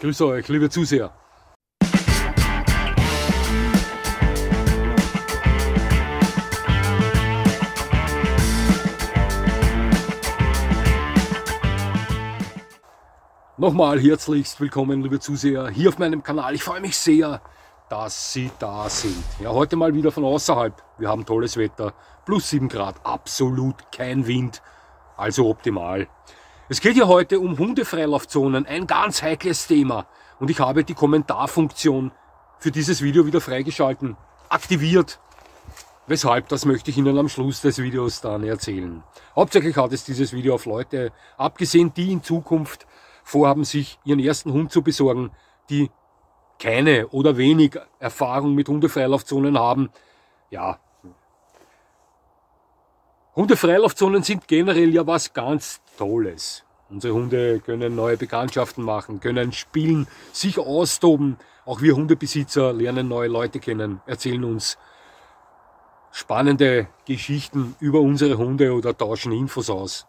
Grüße euch, liebe Zuseher. Nochmal herzlichst willkommen, liebe Zuseher, hier auf meinem Kanal. Ich freue mich sehr, dass Sie da sind. Ja, heute mal wieder von außerhalb. Wir haben tolles Wetter, plus 7 Grad, absolut kein Wind, also optimal. Es geht hier heute um Hundefreilaufzonen, ein ganz heikles Thema. Und ich habe die Kommentarfunktion für dieses Video wieder freigeschalten, aktiviert. Weshalb, das möchte ich Ihnen am Schluss des Videos dann erzählen. Hauptsächlich hat es dieses Video auf Leute abgesehen, die in Zukunft vorhaben, sich ihren ersten Hund zu besorgen, die keine oder wenig Erfahrung mit Hundefreilaufzonen haben. Ja, Hundefreilaufzonen sind generell ja was ganz Tolles. Unsere Hunde können neue Bekanntschaften machen, können spielen, sich austoben. Auch wir Hundebesitzer lernen neue Leute kennen, erzählen uns spannende Geschichten über unsere Hunde oder tauschen Infos aus.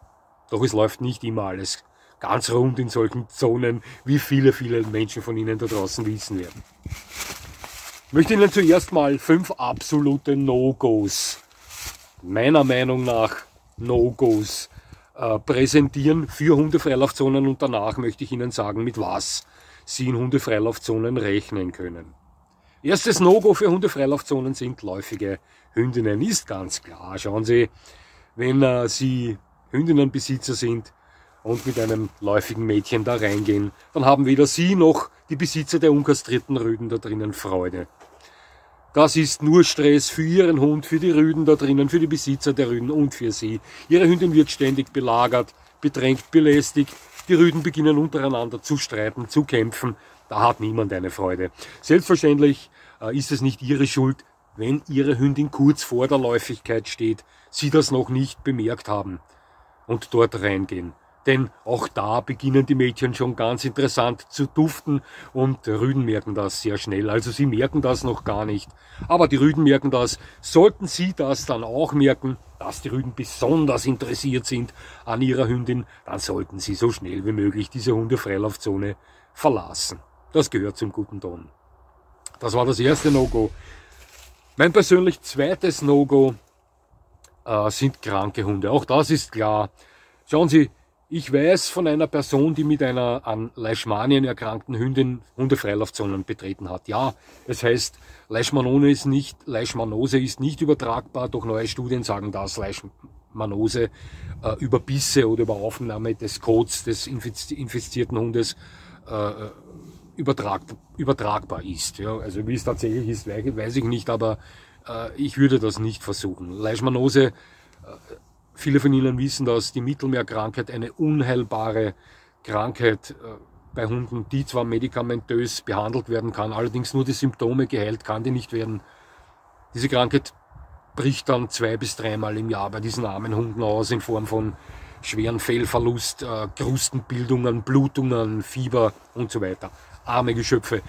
Doch es läuft nicht immer alles ganz rund in solchen Zonen, wie viele Menschen von Ihnen da draußen wissen werden. Ich möchte Ihnen zuerst mal 5 absolute No-Gos, meiner Meinung nach No-Gos, präsentieren für Hundefreilaufzonen und danach möchte ich Ihnen sagen, mit was Sie in Hundefreilaufzonen rechnen können. Erstes No-Go für Hundefreilaufzonen sind läufige Hündinnen, ist ganz klar. Schauen Sie, wenn Sie Hündinnenbesitzer sind und mit einem läufigen Mädchen da reingehen, dann haben weder Sie noch die Besitzer der unkastrierten Rüden da drinnen Freude. Das ist nur Stress für Ihren Hund, für die Rüden da drinnen, für die Besitzer der Rüden und für Sie. Ihre Hündin wird ständig belagert, bedrängt, belästigt. Die Rüden beginnen untereinander zu streiten, zu kämpfen. Da hat niemand eine Freude. Selbstverständlich ist es nicht Ihre Schuld, wenn Ihre Hündin kurz vor der Läufigkeit steht, Sie das noch nicht bemerkt haben und dort reingehen. Denn auch da beginnen die Mädchen schon ganz interessant zu duften und Rüden merken das sehr schnell. Also sie merken das noch gar nicht, aber die Rüden merken das. Sollten Sie das dann auch merken, dass die Rüden besonders interessiert sind an ihrer Hündin, dann sollten Sie so schnell wie möglich diese Hundefreilaufzone verlassen. Das gehört zum guten Ton. Das war das erste No-Go. Mein persönlich zweites No-Go sind kranke Hunde. Auch das ist klar. Schauen Sie, ich weiß von einer Person, die mit einer an Leishmanien erkrankten Hündin Hundefreilaufzonen betreten hat. Ja, es heißt, Leishmanose ist nicht übertragbar, doch neue Studien sagen, dass Leishmanose über Bisse oder über Aufnahme des Kots des infizierten Hundes übertragbar ist. Ja, also wie es tatsächlich ist, weiß ich nicht, aber ich würde das nicht versuchen. Leishmanose, viele von Ihnen wissen, dass die Mittelmeerkrankheit eine unheilbare Krankheit bei Hunden, die zwar medikamentös behandelt werden kann, allerdings nur die Symptome geheilt kann die nicht werden. Diese Krankheit bricht dann 2- bis 3-mal im Jahr bei diesen armen Hunden aus in Form von schweren Fellverlust, Krustenbildungen, Blutungen, Fieber und so weiter. Arme Geschöpfe.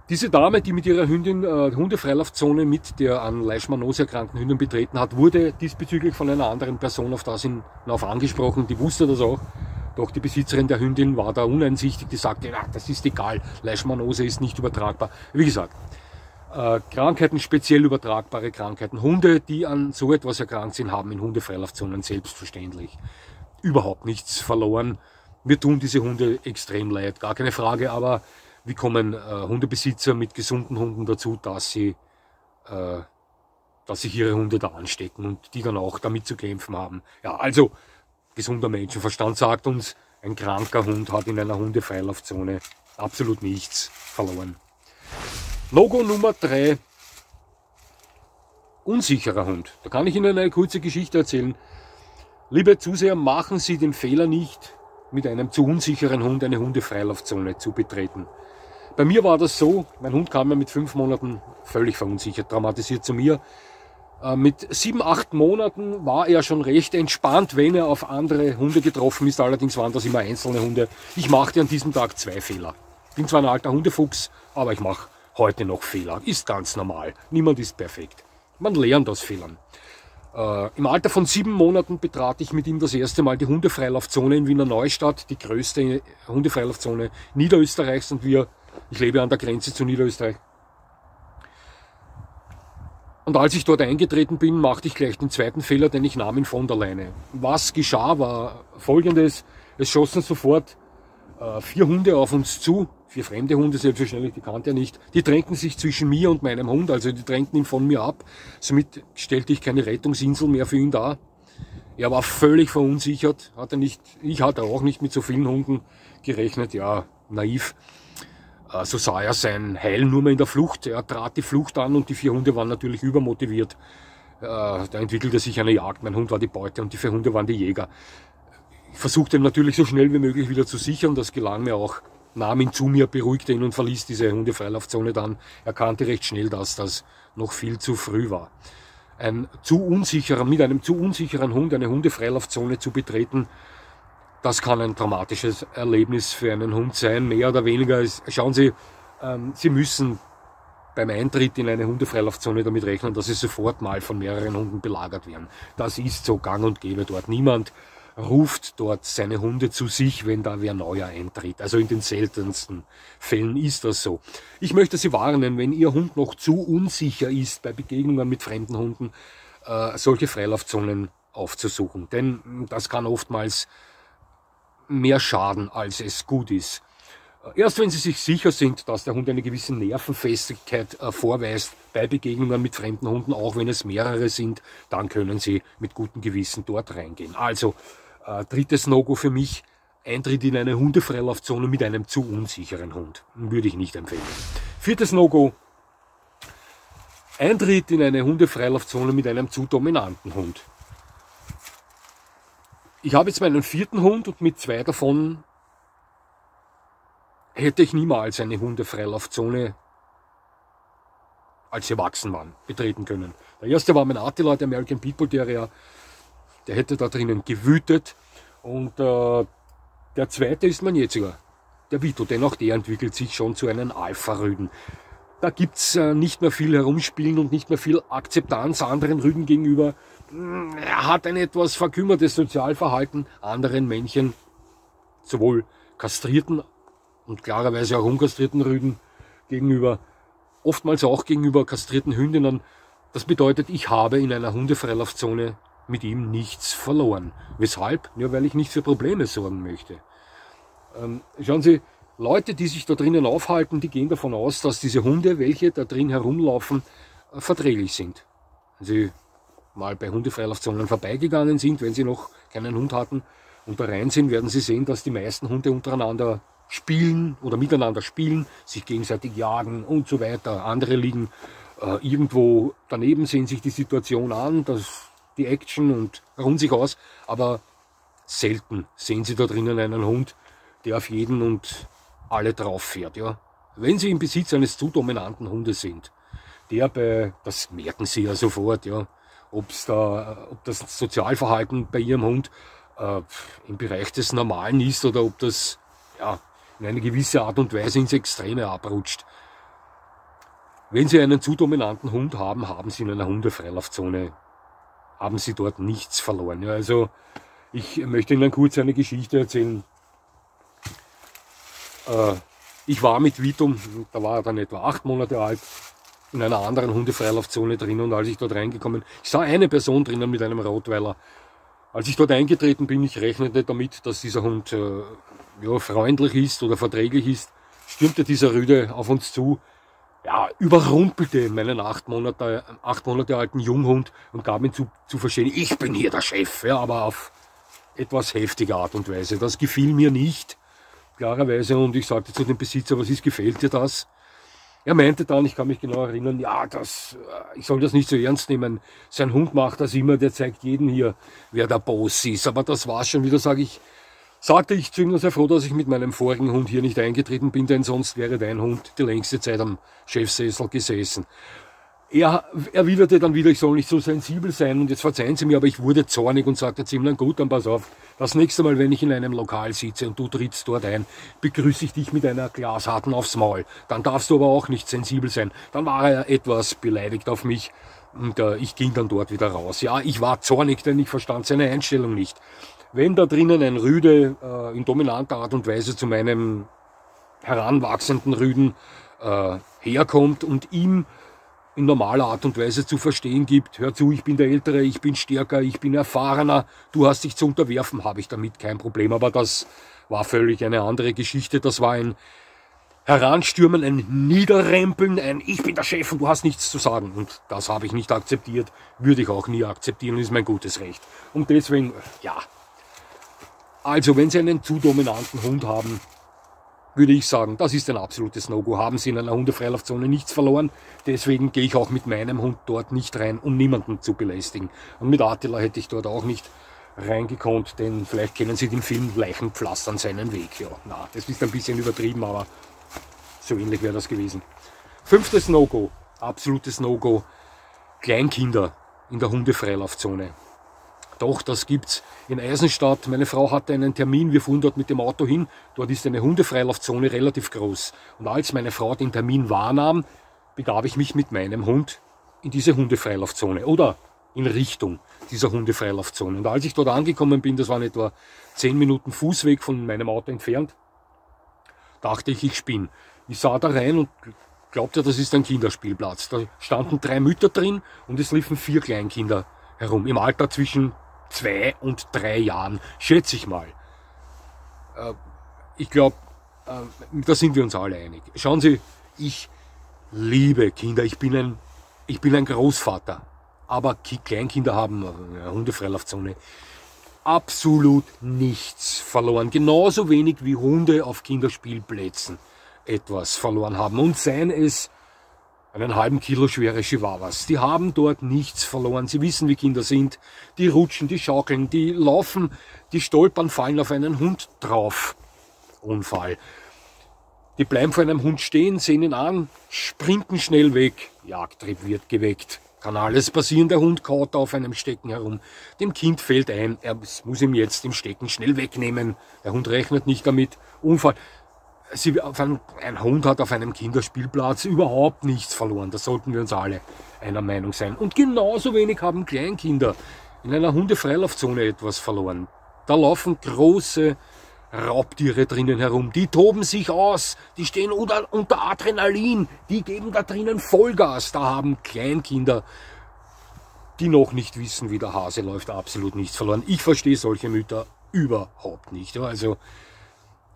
Diese Dame, die mit ihrer Hündin Hundefreilaufzone mit der an Leishmanose erkrankten Hündin betreten hat, wurde diesbezüglich von einer anderen Person auf angesprochen, die wusste das auch. Doch die Besitzerin der Hündin war da uneinsichtig, die sagte, na, das ist egal, Leishmanose ist nicht übertragbar. Wie gesagt, Krankheiten, speziell übertragbare Krankheiten. Hunde, die an so etwas erkrankt sind, haben in Hundefreilaufzonen selbstverständlich überhaupt nichts verloren. Mir tun diese Hunde extrem leid, gar keine Frage, aber wie kommen Hundebesitzer mit gesunden Hunden dazu, dass sich ihre Hunde da anstecken und die dann auch damit zu kämpfen haben? Ja, also gesunder Menschenverstand sagt uns, ein kranker Hund hat in einer Hundefreilaufzone absolut nichts verloren. No-Go Nummer 3, unsicherer Hund. Da kann ich Ihnen eine kurze Geschichte erzählen. Liebe Zuseher, machen Sie den Fehler nicht, mit einem zu unsicheren Hund eine Hundefreilaufzone zu betreten. Bei mir war das so, mein Hund kam ja mit 5 Monaten völlig verunsichert, traumatisiert zu mir. Mit 7, 8 Monaten war er schon recht entspannt, wenn er auf andere Hunde getroffen ist. Allerdings waren das immer einzelne Hunde. Ich machte an diesem Tag 2 Fehler. Bin zwar ein alter Hundefuchs, aber ich mache heute noch Fehler. Ist ganz normal. Niemand ist perfekt. Man lernt aus Fehlern. Im Alter von 7 Monaten betrat ich mit ihm das erste Mal die Hundefreilaufzone in Wiener Neustadt, die größte Hundefreilaufzone Niederösterreichs, und ich lebe an der Grenze zu Niederösterreich. Und als ich dort eingetreten bin, machte ich gleich den zweiten Fehler, denn ich nahm ihn von der Leine. Was geschah, war Folgendes: Es schossen sofort 4 Hunde auf uns zu, 4 fremde Hunde, selbstverständlich, die kannte er nicht. Die drängten sich zwischen mir und meinem Hund, also die drängten ihn von mir ab. Somit stellte ich keine Rettungsinsel mehr für ihn dar. Er war völlig verunsichert, ich hatte auch nicht mit so vielen Hunden gerechnet, ja, naiv. So sah er sein Heil nur mehr in der Flucht. Er trat die Flucht an und die 4 Hunde waren natürlich übermotiviert. Da entwickelte sich eine Jagd. Mein Hund war die Beute und die 4 Hunde waren die Jäger. Ich versuchte ihn natürlich so schnell wie möglich wieder zu sichern. Das gelang mir auch. Nahm ihn zu mir, beruhigte ihn und verließ diese Hundefreilaufzone dann. Erkannte recht schnell, dass das noch viel zu früh war. Mit einem zu unsicheren Hund eine Hundefreilaufzone zu betreten, das kann ein dramatisches Erlebnis für einen Hund sein, mehr oder weniger. Schauen Sie, Sie müssen beim Eintritt in eine Hundefreilaufzone damit rechnen, dass Sie sofort mal von mehreren Hunden belagert werden. Das ist so gang und gäbe dort. Niemand ruft dort seine Hunde zu sich, wenn da wer neuer eintritt. Also in den seltensten Fällen ist das so. Ich möchte Sie warnen, wenn Ihr Hund noch zu unsicher ist bei Begegnungen mit fremden Hunden, solche Freilaufzonen aufzusuchen. Denn das kann oftmals mehr schaden, als es gut ist. Erst wenn Sie sich sicher sind, dass der Hund eine gewisse Nervenfestigkeit vorweist bei Begegnungen mit fremden Hunden, auch wenn es mehrere sind, dann können Sie mit gutem Gewissen dort reingehen. Also, drittes No-Go für mich: Eintritt in eine Hundefreilaufzone mit einem zu unsicheren Hund. Würde ich nicht empfehlen. Viertes No-Go: Eintritt in eine Hundefreilaufzone mit einem zu dominanten Hund. Ich habe jetzt meinen 4. Hund und mit 2 davon hätte ich niemals eine Hundefreilaufzone, als sie erwachsen waren, betreten können. Der erste war mein Attila, der American Pitbull Terrier. Der hätte da drinnen gewütet. Und der zweite ist mein jetziger, der Vito, denn auch der entwickelt sich schon zu einem Alpha-Rüden. Da gibt's nicht mehr viel Herumspielen und nicht mehr viel Akzeptanz anderen Rüden gegenüber. Er hat ein etwas verkümmertes Sozialverhalten anderen Männchen, sowohl kastrierten und klarerweise auch unkastrierten Rüden gegenüber, oftmals auch gegenüber kastrierten Hündinnen. Das bedeutet, ich habe in einer Hundefreilaufzone mit ihm nichts verloren. Weshalb? Ja, weil ich nicht für Probleme sorgen möchte. Schauen Sie, Leute, die sich da drinnen aufhalten, die gehen davon aus, dass diese Hunde, welche da drin herumlaufen, verträglich sind. Wenn Sie mal bei Hundefreilaufzonen vorbeigegangen sind, wenn Sie noch keinen Hund hatten und da rein sind, werden Sie sehen, dass die meisten Hunde untereinander spielen oder miteinander spielen, sich gegenseitig jagen und so weiter. Andere liegen irgendwo daneben, sehen sich die Situation an, die Action und ruhen sich aus, aber selten sehen Sie da drinnen einen Hund, der auf jeden und alle drauf fährt. Ja. Wenn Sie im Besitz eines zu dominanten Hundes sind, das merken Sie ja sofort, ja, ob das Sozialverhalten bei Ihrem Hund im Bereich des Normalen ist oder ob das in eine gewisse Art und Weise ins Extreme abrutscht. Wenn Sie einen zu dominanten Hund haben, haben Sie in einer Hundefreilaufzone, haben Sie dort nichts verloren. Ja, also ich möchte Ihnen kurz eine Geschichte erzählen. Ich war mit Vito, da war er dann etwa 8 Monate alt, in einer anderen Hundefreilaufzone drin, und als ich dort reingekommen bin, ich sah eine Person drinnen mit einem Rottweiler. Als ich dort eingetreten bin, ich rechnete damit, dass dieser Hund freundlich ist oder verträglich ist, stürmte dieser Rüde auf uns zu, überrumpelte meinen 8 Monate alten Junghund und gab ihm zu verstehen, ich bin hier der Chef, aber auf etwas heftige Art und Weise. Das gefiel mir nicht, klarerweise, und ich sagte zu dem Besitzer, gefällt dir das? Er meinte dann, ich kann mich genau erinnern, ich soll das nicht so ernst nehmen. Sein Hund macht das immer, der zeigt jedem hier, wer der Boss ist. Aber das war's schon wieder, sagte ich zu ihm, sehr froh, dass ich mit meinem vorigen Hund hier nicht eingetreten bin, denn sonst wäre dein Hund die längste Zeit am Chefsessel gesessen. Er erwiderte dann wieder, ich soll nicht so sensibel sein, und jetzt verzeihen Sie mir, aber ich wurde zornig und sagte zu ihm, na gut, dann pass auf, das nächste Mal, wenn ich in einem Lokal sitze und du trittst dort ein, begrüße ich dich mit einer Glasharten aufs Maul. Dann darfst du aber auch nicht sensibel sein. Dann war er etwas beleidigt auf mich, Und ich ging dann dort wieder raus. Ja, ich war zornig, denn ich verstand seine Einstellung nicht. Wenn da drinnen ein Rüde in dominanter Art und Weise zu meinem heranwachsenden Rüden herkommt und ihm in normaler Art und Weise zu verstehen gibt, hör zu, ich bin der Ältere, ich bin stärker, ich bin erfahrener, du hast dich zu unterwerfen, habe ich damit kein Problem. Aber das war völlig eine andere Geschichte. Das war ein Heranstürmen, ein Niederrempeln, ein Ich bin der Chef und du hast nichts zu sagen. Und das habe ich nicht akzeptiert, würde ich auch nie akzeptieren, ist mein gutes Recht. Und deswegen, ja. Also, wenn Sie einen zu dominanten Hund haben, würde ich sagen, das ist ein absolutes No-Go. Haben Sie in einer Hundefreilaufzone nichts verloren. Deswegen gehe ich auch mit meinem Hund dort nicht rein, um niemanden zu belästigen. Und mit Attila hätte ich dort auch nicht reingekonnt, denn vielleicht kennen Sie den Film Leichenpflastern seinen Weg. Ja, na, das ist ein bisschen übertrieben, aber so ähnlich wäre das gewesen. 5. No-Go, absolutes No-Go, Kleinkinder in der Hundefreilaufzone. Doch, das gibt's in Eisenstadt. Meine Frau hatte einen Termin, wir fuhren dort mit dem Auto hin. Dort ist eine Hundefreilaufzone relativ groß. Und als meine Frau den Termin wahrnahm, begab ich mich mit meinem Hund in diese Hundefreilaufzone oder in Richtung dieser Hundefreilaufzone. Und als ich dort angekommen bin, das waren etwa 10 Minuten Fußweg von meinem Auto entfernt, dachte ich, ich spinne. Ich sah da rein und glaubte, das ist ein Kinderspielplatz. Da standen 3 Mütter drin und es liefen 4 Kleinkinder herum, im Alter zwischen 2 und 3 Jahren, schätze ich mal. Ich glaube, da sind wir uns alle einig. Schauen Sie, ich liebe Kinder, ich bin ein Großvater, aber Kleinkinder haben eine Hundefreilaufzone absolut nichts verloren. Genauso wenig wie Hunde auf Kinderspielplätzen etwas verloren haben. Und seien es einen halben Kilo schwere Chihuahuas. Die haben dort nichts verloren. Sie wissen, wie Kinder sind. Die rutschen, die schaukeln, die laufen, die stolpern, fallen auf einen Hund drauf. Unfall. Die bleiben vor einem Hund stehen, sehen ihn an, sprinten schnell weg. Jagdtrieb wird geweckt. Kann alles passieren, der Hund kaut auf einem Stecken herum. Dem Kind fällt ein, er muss ihm jetzt im Stecken schnell wegnehmen. Der Hund rechnet nicht damit. Unfall. Ein Hund hat auf einem Kinderspielplatz überhaupt nichts verloren. Da sollten wir uns alle einer Meinung sein. Und genauso wenig haben Kleinkinder in einer Hundefreilaufzone etwas verloren. Da laufen große Raubtiere drinnen herum. Die toben sich aus. Die stehen unter Adrenalin. Die geben da drinnen Vollgas. Da haben Kleinkinder, die noch nicht wissen, wie der Hase läuft, absolut nichts verloren. Ich verstehe solche Mütter überhaupt nicht. Also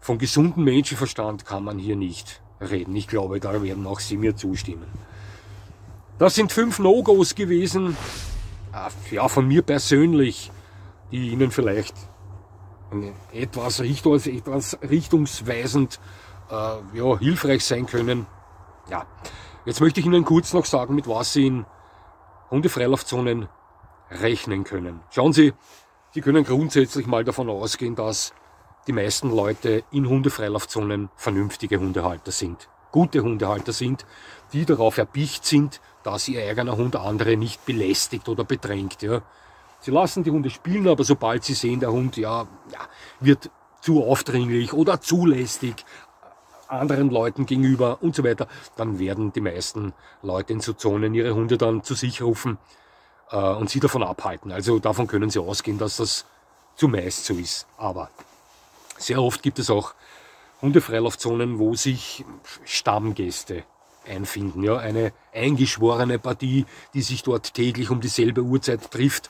von gesundem Menschenverstand kann man hier nicht reden. Ich glaube, da werden auch Sie mir zustimmen. Das sind 5 No-Gos gewesen, ja, von mir persönlich, die Ihnen vielleicht etwas richtungsweisend ja, hilfreich sein können. Ja. Jetzt möchte ich Ihnen kurz noch sagen, mit was Sie in Hundefreilaufzonen rechnen können. Schauen Sie, Sie können grundsätzlich mal davon ausgehen, dass die meisten Leute in Hundefreilaufzonen vernünftige Hundehalter sind. Gute Hundehalter sind, die darauf erpicht sind, dass ihr eigener Hund andere nicht belästigt oder bedrängt. Ja. Sie lassen die Hunde spielen, aber sobald sie sehen, der Hund wird zu aufdringlich oder zu lästig anderen Leuten gegenüber und so weiter, dann werden die meisten Leute in so Zonen ihre Hunde dann zu sich rufen und sie davon abhalten. Also davon können Sie ausgehen, dass das zumeist so ist. Aber sehr oft gibt es auch Hundefreilaufzonen, wo sich Stammgäste einfinden. Ja, eine eingeschworene Partie, die sich dort täglich um dieselbe Uhrzeit trifft.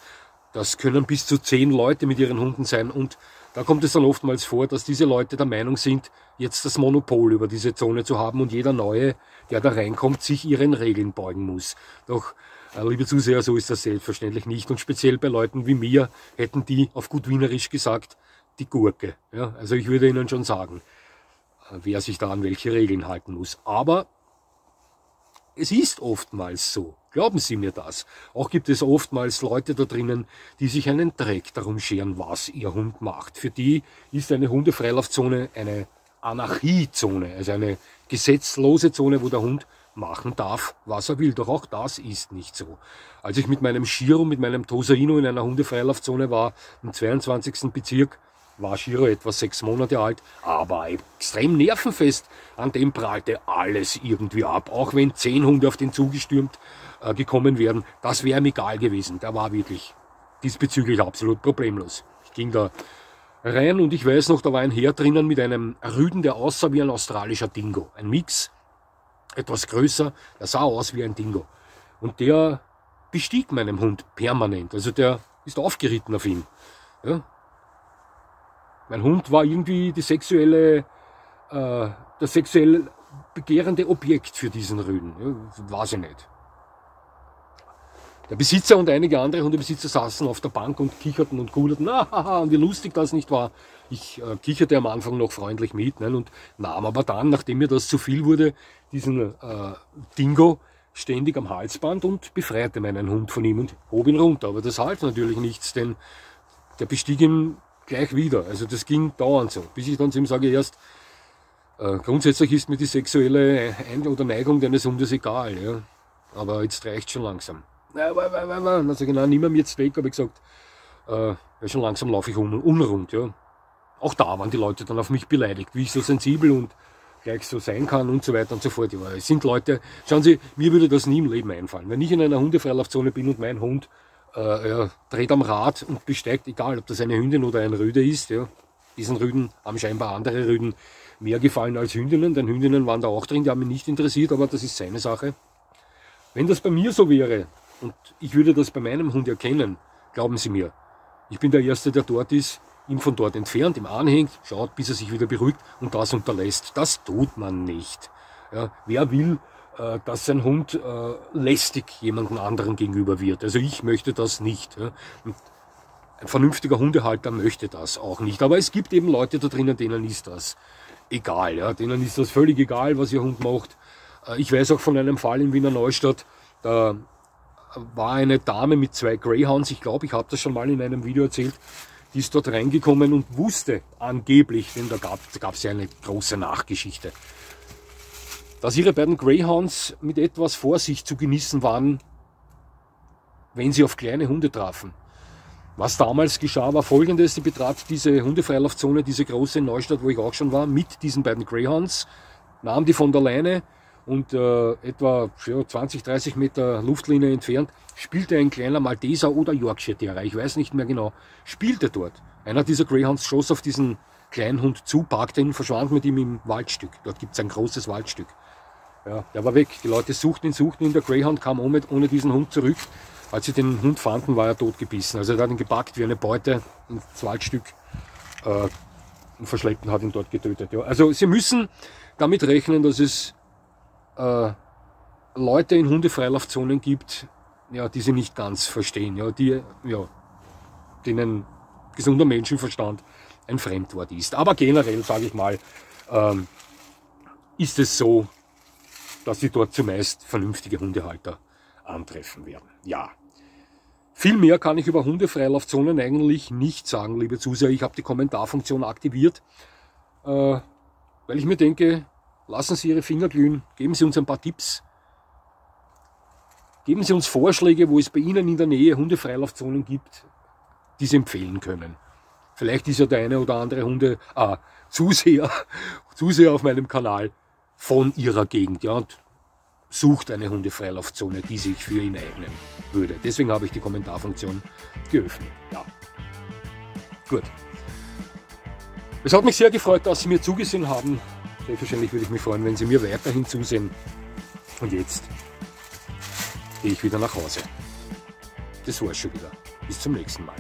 Das können bis zu 10 Leute mit ihren Hunden sein. Und da kommt es dann oftmals vor, dass diese Leute der Meinung sind, jetzt das Monopol über diese Zone zu haben und jeder Neue, der da reinkommt, sich ihren Regeln beugen muss. Doch, liebe Zuseher, so ist das selbstverständlich nicht. Und speziell bei Leuten wie mir hätten die, auf gut Wienerisch gesagt, die Gurke. Ja, also ich würde Ihnen schon sagen, wer sich da an welche Regeln halten muss. Aber es ist oftmals so. Glauben Sie mir das. Auch gibt es oftmals Leute da drinnen, die sich einen Dreck darum scheren, was ihr Hund macht. Für die ist eine Hundefreilaufzone eine Anarchiezone, also eine gesetzlose Zone, wo der Hund machen darf, was er will. Doch auch das ist nicht so. Als ich mit meinem Shiro, mit meinem Tosaino in einer Hundefreilaufzone war, im 22. Bezirk, war Shiro etwa 6 Monate alt, aber extrem nervenfest. An dem prallte alles irgendwie ab. Auch wenn 10 Hunde auf den zugestürmt gekommen wären, das wäre ihm egal gewesen. Der war wirklich diesbezüglich absolut problemlos. Ich ging da rein und ich weiß noch, da war ein Herr drinnen mit einem Rüden, der aussah wie ein australischer Dingo. Ein Mix, etwas größer, der sah aus wie ein Dingo. Und der bestieg meinem Hund permanent. Also der ist aufgeritten auf ihn. Ja. Mein Hund war irgendwie das sexuell begehrende Objekt für diesen Rüden. Ja, weiß ich nicht. Der Besitzer und einige andere Hundebesitzer saßen auf der Bank und kicherten und guderten, und wie lustig das nicht war. Ich kicherte am Anfang noch freundlich mit, ne, und nahm aber dann, nachdem mir das zu viel wurde, diesen Dingo ständig am Halsband und befreite meinen Hund von ihm und hob ihn runter. Aber das half natürlich nichts, denn der bestieg ihn gleich wieder. Also das ging dauernd so, bis ich dann zu ihm sage, erst grundsätzlich ist mir die sexuelle oder Neigung deines Hundes egal, ja, aber jetzt reicht schon langsam. Also genau, nimm ihn jetzt weg, habe ich gesagt, ja, schon langsam laufe ich unrund. Ja. Auch da waren die Leute dann auf mich beleidigt, wie ich so sensibel und gleich so sein kann und so weiter und so fort. Ja, es sind Leute, schauen Sie, mir würde das nie im Leben einfallen. Wenn ich in einer Hundefreilaufzone bin und mein Hund dreht am Rad und besteigt, egal ob das eine Hündin oder ein Rüde ist, ja, diesen Rüden haben scheinbar andere Rüden mehr gefallen als Hündinnen, denn Hündinnen waren da auch drin, die haben mich nicht interessiert, aber das ist seine Sache. Wenn das bei mir so wäre, und ich würde das bei meinem Hund erkennen, glauben Sie mir, ich bin der Erste, der dort ist, ihn von dort entfernt, ihm anhängt, schaut, bis er sich wieder beruhigt und das unterlässt. Das tut man nicht. Ja, wer will, dass sein Hund lästig jemandem anderen gegenüber wird? Also ich möchte das nicht. Ja. Und ein vernünftiger Hundehalter möchte das auch nicht. Aber es gibt eben Leute da drinnen, denen ist das egal. Ja. Denen ist das völlig egal, was ihr Hund macht. Ich weiß auch von einem Fall in Wiener Neustadt, da war eine Dame mit 2 Greyhounds, ich glaube, ich habe das schon mal in einem Video erzählt, die ist dort reingekommen und wusste angeblich, denn da gab es ja eine große Nachgeschichte, dass ihre beiden Greyhounds mit etwas Vorsicht zu genießen waren, wenn sie auf kleine Hunde trafen. Was damals geschah, war Folgendes: Sie betrat diese Hundefreilaufzone, diese große Neustadt, wo ich auch schon war, mit diesen beiden Greyhounds, nahm die von der Leine und etwa 20, 30 Meter Luftlinie entfernt spielte ein kleiner Malteser oder Yorkshire Terrier, ich weiß nicht mehr genau, spielte dort. Einer dieser Greyhounds schoss auf diesen kleinen Hund zu, parkte ihn, verschwand mit ihm im Waldstück. Dort gibt es ein großes Waldstück. Ja, der war weg. Die Leute suchten ihn, der Greyhound kam ohne diesen Hund zurück. Als sie den Hund fanden, war er totgebissen. Also er hat ihn gepackt wie eine Beute ins Waldstück und verschleppt und hat ihn dort getötet. Ja, also Sie müssen damit rechnen, dass es Leute in Hundefreilaufzonen gibt, ja, die sie nicht ganz verstehen, ja, denen gesunder Menschenverstand ein Fremdwort ist. Aber generell, sage ich mal, ist es so, dass sie dort zumeist vernünftige Hundehalter antreffen werden. Ja. Viel mehr kann ich über Hundefreilaufzonen eigentlich nicht sagen, liebe Zuseher. Ich habe die Kommentarfunktion aktiviert, weil ich mir denke, lassen Sie Ihre Finger glühen, geben Sie uns ein paar Tipps, geben Sie uns Vorschläge, wo es bei Ihnen in der Nähe Hundefreilaufzonen gibt, die Sie empfehlen können. Vielleicht ist ja der eine oder andere Zuseher auf meinem Kanal von Ihrer Gegend, ja, und sucht eine Hundefreilaufzone, die sich für ihn eignen würde. Deswegen habe ich die Kommentarfunktion geöffnet. Ja. Gut. Es hat mich sehr gefreut, dass Sie mir zugesehen haben. Selbstverständlich würde ich mich freuen, wenn Sie mir weiterhin zusehen. Und jetzt gehe ich wieder nach Hause. Das war's schon wieder. Bis zum nächsten Mal.